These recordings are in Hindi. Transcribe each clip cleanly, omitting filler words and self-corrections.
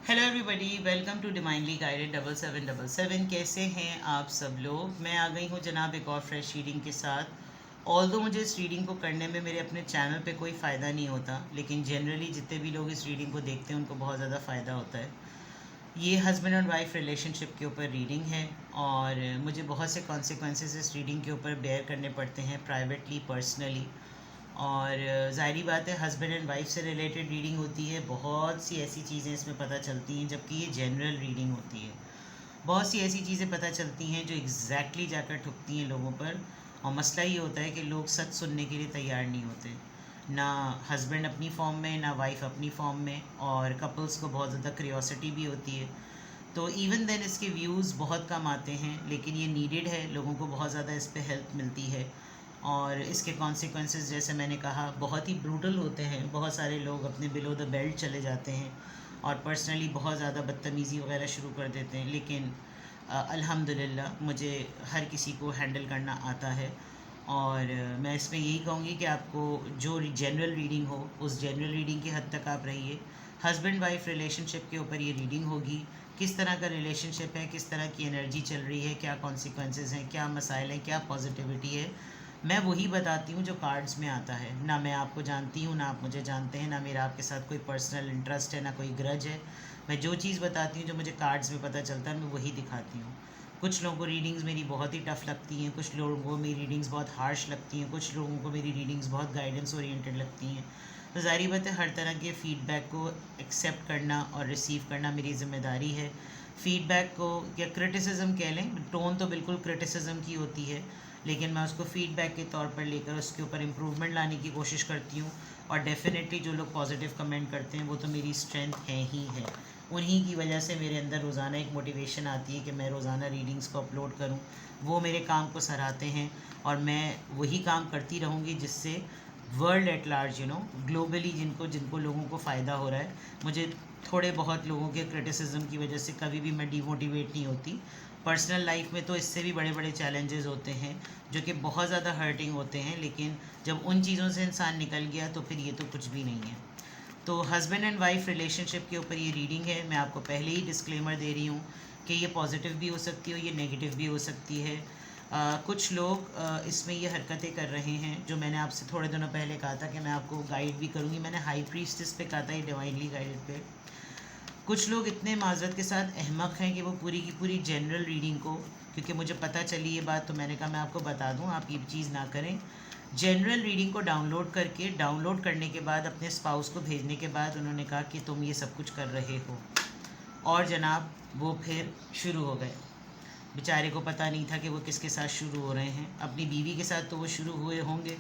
Hello everybody, welcome to divinely guided 7777। कैसे हैं आप सब लोग। मैं आ गई हूँ जनाब एक और फ्रेश रीडिंग के साथ। ऑल्दो मुझे इस रीडिंग को करने में मेरे अपने चैनल पे कोई फ़ायदा नहीं होता, लेकिन जनरली जितने भी लोग इस रीडिंग को देखते हैं उनको बहुत ज़्यादा फ़ायदा होता है। ये हस्बैंड एंड वाइफ रिलेशनशिप के ऊपर रीडिंग है और मुझे बहुत से कॉन्सिक्वेंसेस इस रीडिंग के ऊपर बेयर करने पड़ते हैं, प्राइवेटली, पर्सनली। और ज़ाहिरी बात है, हस्बैंड एंड वाइफ से रिलेटेड रीडिंग होती है। बहुत सी ऐसी चीज़ें इसमें पता चलती हैं, जबकि ये जनरल रीडिंग होती है। बहुत सी ऐसी चीज़ें पता चलती हैं जो एग्जैक्टली जाकर ठुकती हैं लोगों पर। और मसला ये होता है कि लोग सच सुनने के लिए तैयार नहीं होते, ना हस्बैंड अपनी फॉर्म में ना वाइफ अपनी फॉर्म में। और कपल्स को बहुत ज़्यादा क्यूरियोसिटी भी होती है, तो इवन देन इसके व्यूज़ बहुत कम आते हैं, लेकिन ये नीडेड है। लोगों को बहुत ज़्यादा इस पर हेल्प मिलती है। और इसके कॉन्सिक्वेंसेस, जैसे मैंने कहा, बहुत ही ब्रूटल होते हैं। बहुत सारे लोग अपने बिलो द बेल्ट चले जाते हैं और पर्सनली बहुत ज़्यादा बदतमीज़ी वगैरह शुरू कर देते हैं। लेकिन अल्हम्दुलिल्लाह मुझे हर किसी को हैंडल करना आता है। और मैं इसमें यही कहूँगी कि आपको जो जनरल रीडिंग हो उस जनरल रीडिंग की हद तक आप रहिए। हस्बैंड वाइफ रिलेशनशिप के ऊपर ये रीडिंग होगी। किस तरह का रिलेशनशिप है, किस तरह की एनर्जी चल रही है, क्या कॉन्सिक्वेंसेस हैं, क्या मसाइल हैं, क्या पॉजिटिविटी है, मैं वही बताती हूँ जो कार्ड्स में आता है। ना मैं आपको जानती हूँ, ना आप मुझे जानते हैं, ना मेरा आपके साथ कोई पर्सनल इंटरेस्ट है, ना कोई ग्रज है। मैं जो चीज़ बताती हूँ, जो मुझे कार्ड्स में पता चलता है, मैं वही दिखाती हूँ। कुछ लोगों को रीडिंग्स मेरी बहुत ही टफ़ लगती हैं, कुछ लोगों को मेरी रीडिंग्स बहुत हार्श लगती हैं, कुछ लोगों को मेरी रीडिंग्स बहुत गाइडेंस ओरिएंटेड लगती हैं। तो ज़ाहिर बात है, हर तरह के फ़ीडबैक को एक्सेप्ट करना और रिसीव करना मेरी ज़िम्मेदारी है। फ़ीडबैक को या क्रिटिसिज्म कह लें, टोन तो बिल्कुल क्रिटिसिज्म की होती है, लेकिन मैं उसको फ़ीडबैक के तौर पर लेकर उसके ऊपर इम्प्रूवमेंट लाने की कोशिश करती हूँ। और डेफ़िनेटली जो लोग पॉजिटिव कमेंट करते हैं वो तो मेरी स्ट्रेंथ है ही है। उन्हीं की वजह से मेरे अंदर रोज़ाना एक मोटिवेशन आती है कि मैं रोज़ाना रीडिंग्स को अपलोड करूँ। वो मेरे काम को सराहते हैं और मैं वही काम करती रहूँगी जिससे वर्ल्ड एट लार्ज, ग्लोबली जिनको जिनको लोगों को फ़ायदा हो रहा है। मुझे थोड़े बहुत लोगों के क्रिटिसिज्म की वजह से कभी भी मैं डिमोटिवेट नहीं होती। पर्सनल लाइफ में तो इससे भी बड़े बड़े चैलेंजेस होते हैं जो कि बहुत ज़्यादा हर्टिंग होते हैं, लेकिन जब उन चीज़ों से इंसान निकल गया तो फिर ये तो कुछ भी नहीं है। तो हस्बैंड एंड वाइफ रिलेशनशिप के ऊपर ये रीडिंग है। मैं आपको पहले ही डिस्क्लेमर दे रही हूँ कि ये पॉजिटिव भी हो सकती है और ये नेगेटिव भी हो सकती है। कुछ लोग इसमें ये हरकतें कर रहे हैं जो मैंने आपसे थोड़े दिनों पहले कहा था कि मैं आपको गाइड भी करूँगी। मैंने हाई प्रीस्टिस पे कहा था, ये डिवाइनली गाइडेड पे। कुछ लोग इतने माजरत के साथ अहमक हैं कि वो पूरी की पूरी जनरल रीडिंग को, क्योंकि मुझे पता चली ये बात तो मैंने कहा मैं आपको बता दूं, आप ये चीज़ ना करें। जनरल रीडिंग को डाउनलोड करने के बाद अपने स्पाउस को भेजने के बाद उन्होंने कहा कि तुम ये सब कुछ कर रहे हो। और जनाब वो फिर शुरू हो गए। बेचारे को पता नहीं था कि वो किसके साथ शुरू हो रहे हैं। अपनी बीवी के साथ तो वो शुरू हुए होंगे,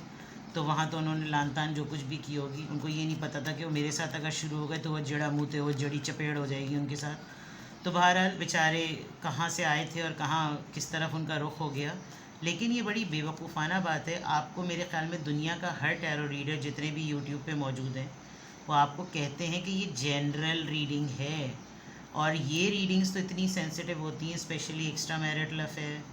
तो वहाँ तो उन्होंने लान तान जो कुछ भी की होगी। उनको ये नहीं पता था कि वो मेरे साथ अगर शुरू हो गए तो वो जड़ा मुँह थे, वो जड़ी चपेड़ हो जाएगी उनके साथ। तो बहरहाल बेचारे कहाँ से आए थे और कहाँ किस तरफ उनका रुख हो गया। लेकिन ये बड़ी बेवकूफ़ाना बात है। आपको मेरे ख़्याल में दुनिया का हर टैरो रीडर जितने भी यूट्यूब पे मौजूद हैं वो आपको कहते हैं कि ये जनरल रीडिंग है। और ये रीडिंग्स तो इतनी सेंसिटिव होती हैं, specially extra marital affair,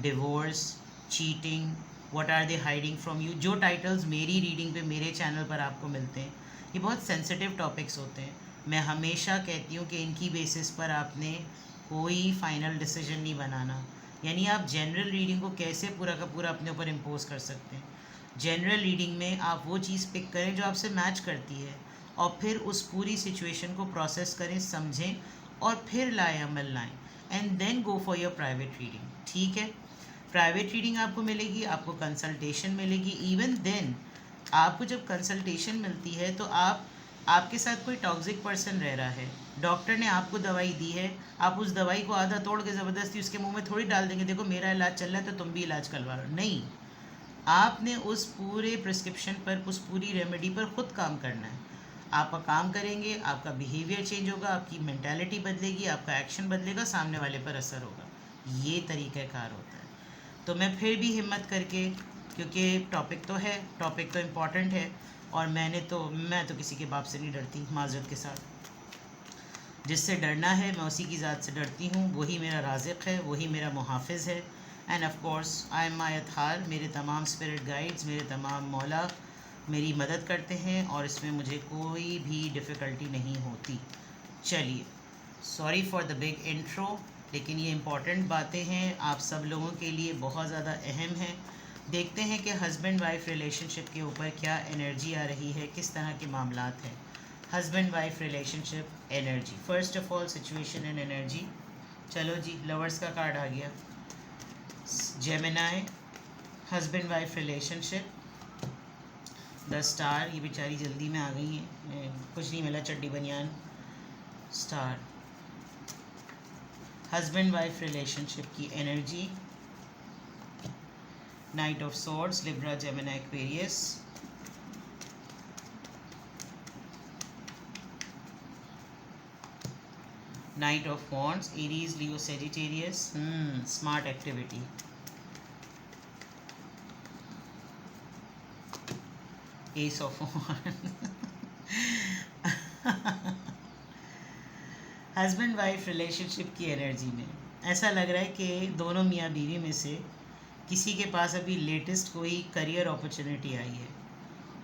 divorce, cheating, what are they hiding from you. जो टाइटल्स मेरी रीडिंग पे मेरे चैनल पर आपको मिलते हैं, ये बहुत सेंसिटिव टॉपिक्स होते हैं। मैं हमेशा कहती हूँ कि इनकी बेसिस पर आपने कोई फाइनल डिसीजन नहीं बनाना। यानी आप जनरल रीडिंग को कैसे पूरा का पूरा अपने ऊपर इम्पोज कर सकते हैं। जनरल रीडिंग में आप वो चीज़ पिक करें जो आपसे मैच करती है और फिर उस पूरी सिचुएशन को प्रोसेस करें, समझें और फिर लाएं, अमल लाएं, and then go for your private reading. ठीक है, प्राइवेट रीडिंग आपको मिलेगी, आपको कंसल्टेशन मिलेगी। इवन देन आपको जब कंसल्टेशन मिलती है तो आपके साथ कोई टॉक्सिक पर्सन रह रहा है, डॉक्टर ने आपको दवाई दी है, आप उस दवाई को आधा तोड़ के ज़बरदस्ती उसके मुंह में थोड़ी डाल देंगे, देखो मेरा इलाज चल रहा है तो तुम भी इलाज करवा लो। नहीं, आपने उस पूरे प्रिस्क्रिप्शन पर, उस पूरी रेमेडी पर ख़ुद काम करना है। आपका काम करेंगे, आपका बिहेवियर चेंज होगा, आपकी मेंटालिटी बदलेगी, आपका एक्शन बदलेगा, सामने वाले पर असर होगा। ये तरीक़ाकार होता है। तो मैं फिर भी हिम्मत करके, क्योंकि टॉपिक तो है, टॉपिक तो इम्पॉर्टेंट है, और मैं तो किसी के बाप से नहीं डरती, माजरत के साथ। जिससे डरना है मैं उसी की ज़ात से डरती हूँ, वही मेरा राज़िक़ है, वही मेरा मुहाफ़िज़ है। End of course I am my Athar. मेरे तमाम स्पिरिट गाइड्स, मेरे तमाम मौला मेरी मदद करते हैं और इसमें मुझे कोई भी डिफ़िकल्टी नहीं होती। चलिए, sorry for the big intro, लेकिन ये इम्पॉर्टेंट बातें हैं, आप सब लोगों के लिए बहुत ज़्यादा अहम हैं। देखते हैं कि हस्बैंड वाइफ रिलेशनशिप के ऊपर क्या एनर्जी आ रही है, किस तरह के मामलात हैं। Husband wife relationship energy, first of all situation and energy. चलो जी, लवर्स का कार्ड आ गया। Gemini, husband wife relationship, the star, ये बेचारी जल्दी में आ गई हैं, कुछ नहीं मिला, चड्डी बनियान। स्टार, हस्बैंड वाइफ रिलेशनशिप की energy, night of swords, Libra, Gemini, Aquarius, night of wands, Aries, Leo, Sagittarius, smart activity, S of husband wife relationship की एनर्जी में ऐसा लग रहा है कि दोनों मियाँ बीवी में से किसी के पास अभी लेटेस्ट कोई करियर अपॉर्चुनिटी आई है।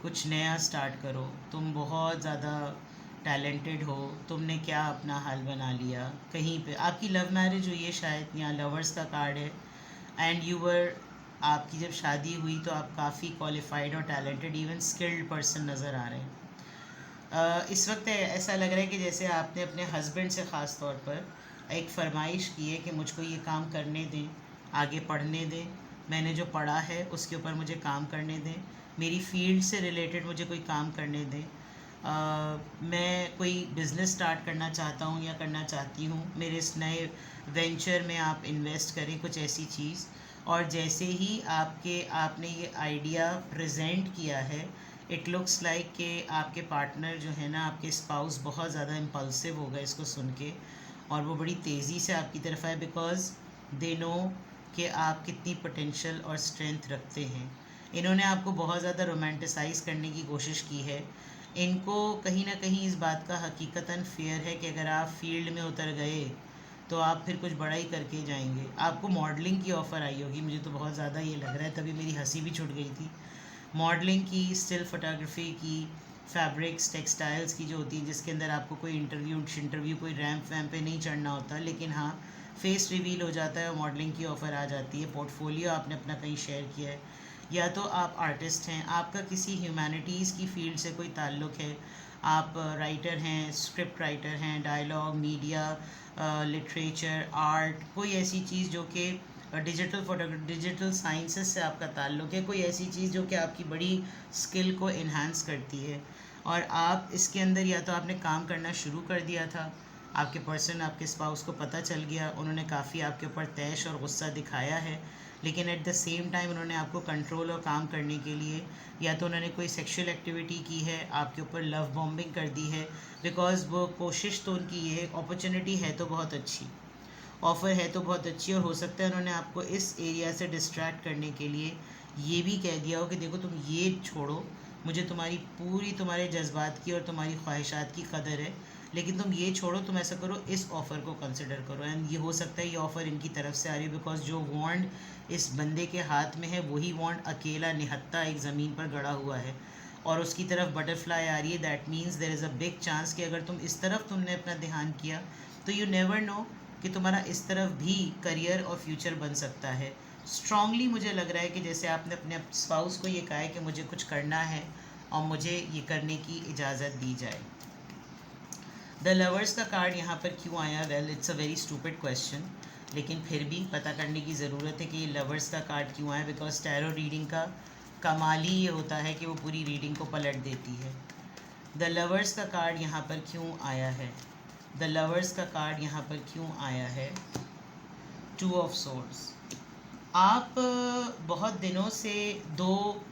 कुछ नया स्टार्ट करो, तुम बहुत ज़्यादा टैलेंटेड हो, तुमने क्या अपना हाल बना लिया। कहीं पे आपकी लव मैरिज हुई है शायद, यहाँ लवर्स का कार्ड है, एंड यू वर, आपकी जब शादी हुई तो आप काफ़ी क्वालिफाइड और टैलेंटेड, इवन स्किल्ड पर्सन नज़र आ रहे हैं। इस वक्त ऐसा लग रहा है कि जैसे आपने अपने हस्बैंड से ख़ास तौर पर एक फरमाइश की है कि मुझको ये काम करने दें, आगे पढ़ने दें, मैंने जो पढ़ा है उसके ऊपर मुझे काम करने दें, मेरी फील्ड से रिलेटेड मुझे कोई काम करने दें। मैं कोई बिज़नेस स्टार्ट करना चाहता हूँ या करना चाहती हूँ, मेरे इस नए वेंचर में आप इन्वेस्ट करें, कुछ ऐसी चीज़। और जैसे ही आपने ये आइडिया प्रेजेंट किया है, इट लुक्स लाइक कि आपके पार्टनर जो है ना, आपके स्पाउस बहुत ज़्यादा इम्पल्सिव हो गए इसको सुन के, और वो बड़ी तेज़ी से आपकी तरफ आए, बिकॉज़ दे नो कि आप कितनी पोटेंशियल और स्ट्रेंथ रखते हैं। इन्होंने आपको बहुत ज़्यादा रोमांटिसाइज़ करने की कोशिश की है। इनको कहीं ना कहीं इस बात का हकीकतन फेयर है कि अगर आप फील्ड में उतर गए तो आप फिर कुछ बड़ा ही करके जाएंगे। आपको मॉडलिंग की ऑफ़र आई होगी, मुझे तो बहुत ज़्यादा ये लग रहा है, तभी मेरी हंसी भी छूट गई थी। मॉडलिंग की, स्टिल फोटोग्राफी की, फैब्रिक्स, टेक्सटाइल्स की जो होती है, जिसके अंदर आपको कोई इंटरव्यू कोई रैंप वैम्प पे नहीं चढ़ना होता, लेकिन हाँ फेस रिवील हो जाता है और मॉडलिंग की ऑफ़र आ जाती है। पोर्टफोलियो आपने अपना कहीं शेयर किया है, या तो आप आर्टिस्ट हैं, आपका किसी ह्यूमैनिटीज़ की फील्ड से कोई ताल्लुक़ है, आप राइटर हैं, स्क्रिप्ट राइटर हैं, डायलॉग, मीडिया, लिटरेचर, आर्ट, कोई ऐसी चीज़ जो कि डिजिटल साइंसेस से आपका ताल्लुक़ है, कोई ऐसी चीज़ जो कि आपकी बड़ी स्किल को इन्हांस करती है, और आप इसके अंदर या तो आपने काम करना शुरू कर दिया था, आपके पर्सन, आपके स्पाउस को पता चल गया, उन्होंने काफ़ी आपके ऊपर तैश और गुस्सा दिखाया है, लेकिन एट द सेम टाइम उन्होंने आपको कंट्रोल और काम करने के लिए या तो उन्होंने कोई सेक्सुअल एक्टिविटी की है, आपके ऊपर लव बॉम्बिंग कर दी है, बिकॉज़ वो कोशिश तो उनकी ये अपॉर्चुनिटी है तो बहुत अच्छी, ऑफ़र है तो बहुत अच्छी, और हो सकता है उन्होंने आपको इस एरिया से डिस्ट्रैक्ट करने के लिए ये भी कह दिया हो कि देखो तुम ये छोड़ो, मुझे तुम्हारे जज्बात की और तुम्हारी ख्वाहिशात की कदर है, लेकिन तुम ये छोड़ो, तुम ऐसा करो, इस ऑफ़र को कंसिडर करो। एंड ये हो सकता है ये ऑफ़र इनकी तरफ से आ रही है, बिकॉज जो वॉन्ड इस बंदे के हाथ में है वही वॉन्ड अकेला निहत्ता एक ज़मीन पर गड़ा हुआ है, और उसकी तरफ बटरफ्लाई आ रही है। That means there is a big chance कि अगर तुम इस तरफ तुमने अपना ध्यान किया तो यू नेवर नो कि तुम्हारा इस तरफ भी करियर और फ्यूचर बन सकता है। स्ट्रांगली मुझे लग रहा है कि जैसे आपने अपने स्पाउस को ये कहा है कि मुझे कुछ करना है और मुझे ये करने की इजाज़त दी जाए। द लवर्स का कार्ड यहाँ पर क्यों आया? Well, it's a very stupid question, लेकिन फिर भी पता करने की ज़रूरत है कि ये लवर्स का कार्ड क्यों आया, बिकॉज टैरो रीडिंग का कमाल ही ये होता है कि वो पूरी रीडिंग को पलट देती है। द लवर्स का कार्ड यहाँ पर क्यों आया है? द लवर्स का कार्ड यहाँ पर क्यों आया है? Two of swords. आप बहुत दिनों से दो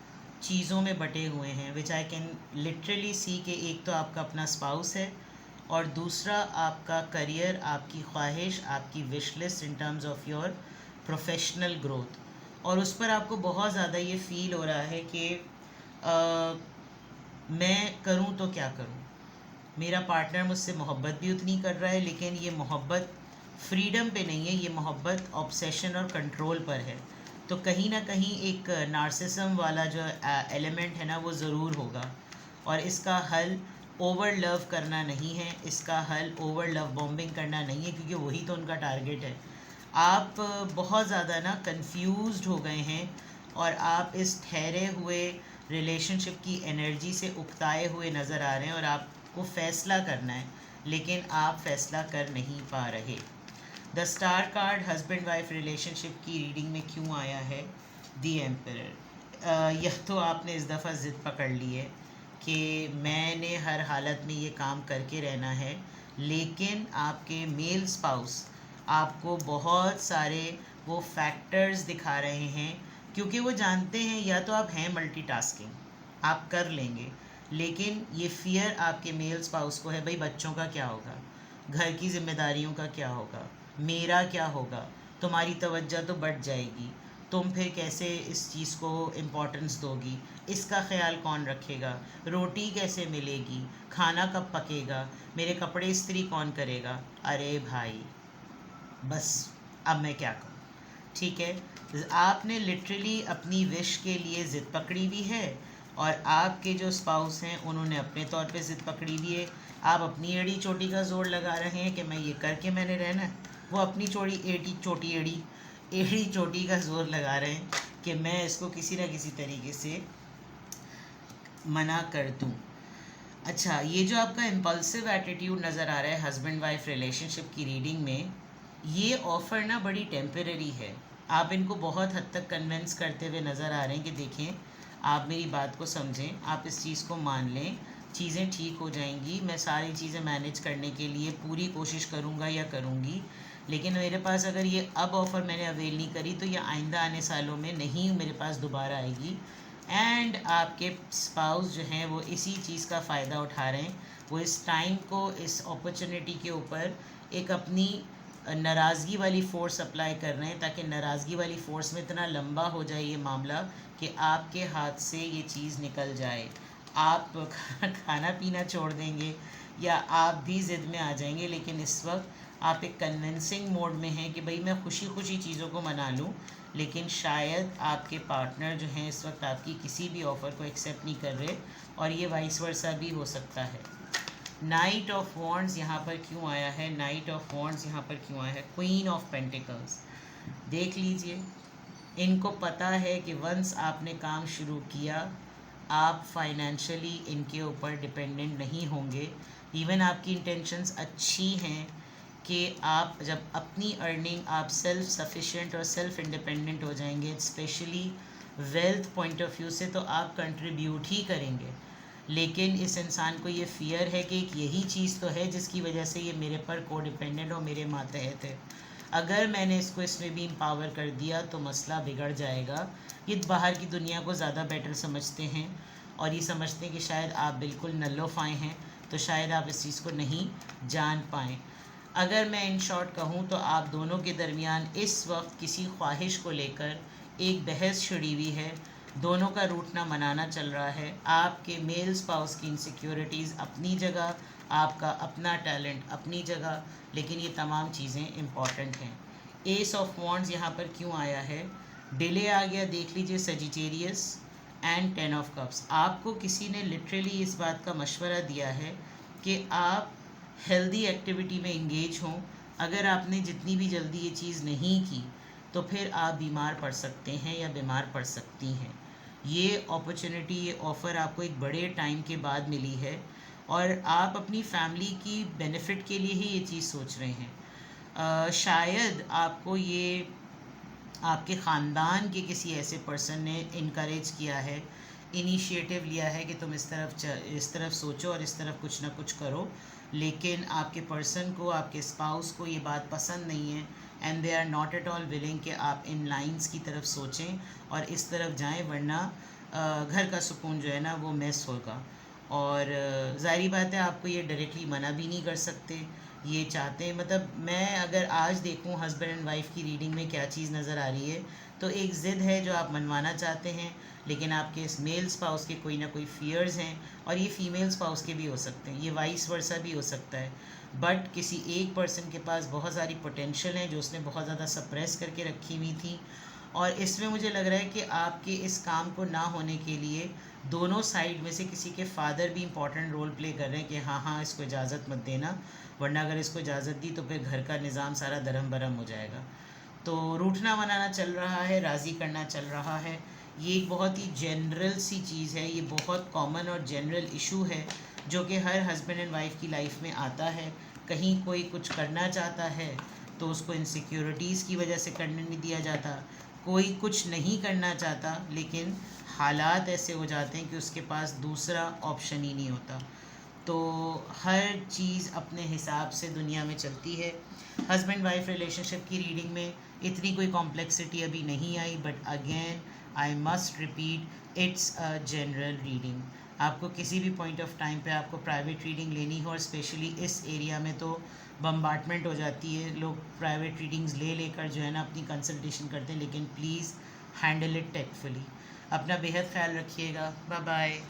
चीज़ों में बटे हुए हैं, विच आई कैन लिटरली सी के एक तो आपका अपना स्पाउस है और दूसरा आपका करियर, आपकी ख्वाहिश, आपकी wish list in terms of your professional growth, और उस पर आपको बहुत ज़्यादा ये फील हो रहा है कि मैं करूं तो क्या करूं, मेरा पार्टनर मुझसे मोहब्बत भी उतनी कर रहा है, लेकिन ये मोहब्बत फ्रीडम पे नहीं है, ये मोहब्बत ऑब्सेशन और कंट्रोल पर है। तो कहीं ना कहीं एक नार्सिसम वाला जो एलिमेंट है ना वो ज़रूर होगा, और इसका हल ओवर लव करना नहीं है, इसका हल ओवर लव बॉम्बिंग करना नहीं है, क्योंकि वही तो उनका टारगेट है। आप बहुत ज़्यादा ना कंफ्यूज्ड हो गए हैं और आप इस ठहरे हुए रिलेशनशिप की एनर्जी से उकताए हुए नज़र आ रहे हैं और आपको फ़ैसला करना है, लेकिन आप फ़ैसला कर नहीं पा रहे। The star card husband wife relationship की रीडिंग में क्यों आया है? दी एम्परर। यह तो आपने इस दफ़ा ज़िद पकड़ ली है कि मैंने हर हालत में ये काम करके रहना है, लेकिन आपके मेल स्पाउस आपको बहुत सारे वो फैक्टर्स दिखा रहे हैं, क्योंकि वो जानते हैं या तो आप हैं मल्टीटास्किंग, आप कर लेंगे, लेकिन ये फ़ियर आपके मेल स्पाउस को है, भाई बच्चों का क्या होगा, घर की जिम्मेदारियों का क्या होगा, मेरा क्या होगा, तुम्हारी तवज्जो तो बढ़ जाएगी, तुम फिर कैसे इस चीज़ को इम्पोर्टेंस दोगी, इसका ख्याल कौन रखेगा, रोटी कैसे मिलेगी, खाना कब पकेगा, मेरे कपड़े इस्त्री कौन करेगा। अरे भाई बस, अब मैं क्या कहूँ। ठीक है, आपने लिटरली अपनी विश के लिए ज़िद पकड़ी हुई है और आपके जो स्पाउस हैं उन्होंने अपने तौर पे ज़िद पकड़ी हुई है। आप अपनी एड़ी चोटी का ज़ोर लगा रहे हैं कि मैं ये करके मैंने रहना है, वो अपनी चोटी एड़ी चोटी का ज़ोर लगा रहे हैं कि मैं इसको किसी ना किसी तरीके से मना कर दूँ। अच्छा, ये जो आपका इम्पल्सिव एटीट्यूड नज़र आ रहा है हस्बैंड वाइफ रिलेशनशिप की रीडिंग में, ये ऑफ़र ना बड़ी टेम्परेरी है। आप इनको बहुत हद तक कन्विंस करते हुए नज़र आ रहे हैं कि देखें, आप मेरी बात को समझें, आप इस चीज़ को मान लें, चीज़ें ठीक हो जाएंगी, मैं सारी चीज़ें मैनेज करने के लिए पूरी कोशिश करूँगा या करूँगी, लेकिन मेरे पास अगर ये अब ऑफ़र मैंने अवेल नहीं करी तो ये आइंदा आने सालों में नहीं मेरे पास दोबारा आएगी। एंड आपके स्पाउस जो हैं वो इसी चीज़ का फ़ायदा उठा रहे हैं, वो इस टाइम को, इस अपॉर्चुनिटी के ऊपर एक अपनी नाराज़गी वाली फ़ोर्स अप्लाई कर रहे हैं, ताकि नाराज़गी वाली फ़ोर्स में इतना लंबा हो जाए ये मामला कि आपके हाथ से ये चीज़ निकल जाए। आप खाना पीना छोड़ देंगे या आप भी ज़िद में आ जाएंगे, लेकिन इस वक्त आप एक कन्विंसिंग मोड में हैं कि भाई मैं खुशी खुशी चीज़ों को मना लूँ, लेकिन शायद आपके पार्टनर जो हैं इस वक्त आपकी किसी भी ऑफ़र को एक्सेप्ट नहीं कर रहे, और ये वाइस वर्सा भी हो सकता है। नाइट ऑफ वॉन्ड्स यहाँ पर क्यों आया है? नाइट ऑफ वॉन्ड्स यहाँ पर क्यों आया है? Queen of pentacles. देख लीजिए, इनको पता है कि वंस आपने काम शुरू किया, आप फाइनेंशियली इनके ऊपर डिपेंडेंट नहीं होंगे। इवन आपकी इंटेंशंस अच्छी हैं कि आप जब अपनी अर्निंग, आप सेल्फ सफिशिएंट और सेल्फ इंडिपेंडेंट हो जाएंगे, specially wealth point of view से, तो आप कंट्रीब्यूट ही करेंगे। लेकिन इस इंसान को ये फ़ियर है कि एक यही चीज़ तो है जिसकी वजह से ये मेरे पर को डिपेंडेंट और मेरे मातहत है। अगर मैंने इसको इसमें भी एम्पावर कर दिया तो मसला बिगड़ जाएगा। ये बाहर की दुनिया को ज़्यादा बेटर समझते हैं और ये समझते हैं कि शायद आप बिल्कुल नल्लोफाए हैं, तो शायद आप इस चीज़ को नहीं जान पाएँ। अगर मैं इन शॉर्ट कहूँ तो आप दोनों के दरमियान इस वक्त किसी ख्वाहिश को लेकर एक बहस छिड़ी हुई है, दोनों का रूठना मनाना चल रहा है। आपके मेल स्पाउस की इनसिक्योरिटीज़ अपनी जगह, आपका अपना टैलेंट अपनी जगह, लेकिन ये तमाम चीज़ें इम्पॉर्टेंट हैं। एस ऑफ वॉन्ड्स यहाँ पर क्यों आया है? डिले आ गया, देख लीजिए, सजिटेरियस एंड 10 ऑफ कप्स। आपको किसी ने लिटरली इस बात का मशवरा दिया है कि आप हेल्दी एक्टिविटी में इंगेज हों। अगर आपने जितनी भी जल्दी ये चीज़ नहीं की तो फिर आप बीमार पड़ सकते हैं या बीमार पड़ सकती हैं। ये अपॉर्चुनिटी, ये ऑफ़र आपको एक बड़े टाइम के बाद मिली है और आप अपनी फैमिली की बेनिफिट के लिए ही ये चीज़ सोच रहे हैं। शायद आपको ये आपके ख़ानदान के किसी ऐसे पर्सन ने इनकरेज किया है, इनिशिएटिव लिया है कि तुम इस तरफ सोचो और इस तरफ कुछ ना कुछ करो, लेकिन आपके पर्सन को, आपके स्पाउस को ये बात पसंद नहीं है and they are not at all willing कि आप इन लाइंस की तरफ सोचें और इस तरफ जाएं, वरना घर का सुकून जो है ना वो मिस होगा। और ज़ाहिर बात है आपको ये डायरेक्टली मना भी नहीं कर सकते। ये चाहते हैं, मतलब मैं अगर आज देखूं हस्बैंड एंड वाइफ की रीडिंग में क्या चीज़ नज़र आ रही है, तो एक ज़िद है जो आप मनवाना चाहते हैं, लेकिन आपके इस मेल स्पाउस के कोई ना कोई फ़ियर्स हैं, और ये फ़ीमेल स्पाउस के भी हो सकते हैं, ये वाइस वर्सा भी हो सकता है। बट किसी एक पर्सन के पास बहुत सारी पोटेंशियल है जो उसने बहुत ज़्यादा सप्रेस करके रखी हुई थी, और इसमें मुझे लग रहा है कि आपके इस काम को ना होने के लिए दोनों साइड में से किसी के फादर भी इम्पोर्टेंट रोल प्ले कर रहे हैं कि हाँ हाँ इसको इजाज़त मत देना, वरना अगर इसको इजाज़त दी तो फिर घर का निज़ाम सारा दरम बरम हो जाएगा। तो रूठना मनाना चल रहा है, राज़ी करना चल रहा है। ये एक बहुत ही जनरल सी चीज़ है, ये बहुत कॉमन और जनरल इशू है जो कि हर हस्बैंड एंड वाइफ की लाइफ में आता है। कहीं कोई कुछ करना चाहता है तो उसको इनसिक्योरिटीज़ की वजह से करने नहीं दिया जाता, कोई कुछ नहीं करना चाहता लेकिन हालात ऐसे हो जाते हैं कि उसके पास दूसरा ऑप्शन ही नहीं होता। तो हर चीज़ अपने हिसाब से दुनिया में चलती है। हस्बैंड वाइफ रिलेशनशिप की रीडिंग में इतनी कोई कॉम्प्लेक्सिटी अभी नहीं आई, but again I must repeat, it's a general reading. आपको किसी भी पॉइंट ऑफ टाइम पे आपको प्राइवेट रीडिंग लेनी हो और स्पेशली इस एरिया में तो बम्बार्टमेंट हो जाती है, लोग प्राइवेट रीडिंग्स ले लेकर जो है ना अपनी कंसल्टेशन करते हैं, लेकिन प्लीज़ हैंडल इट टेक्टफुली। अपना बेहद ख्याल रखिएगा। Bye bye.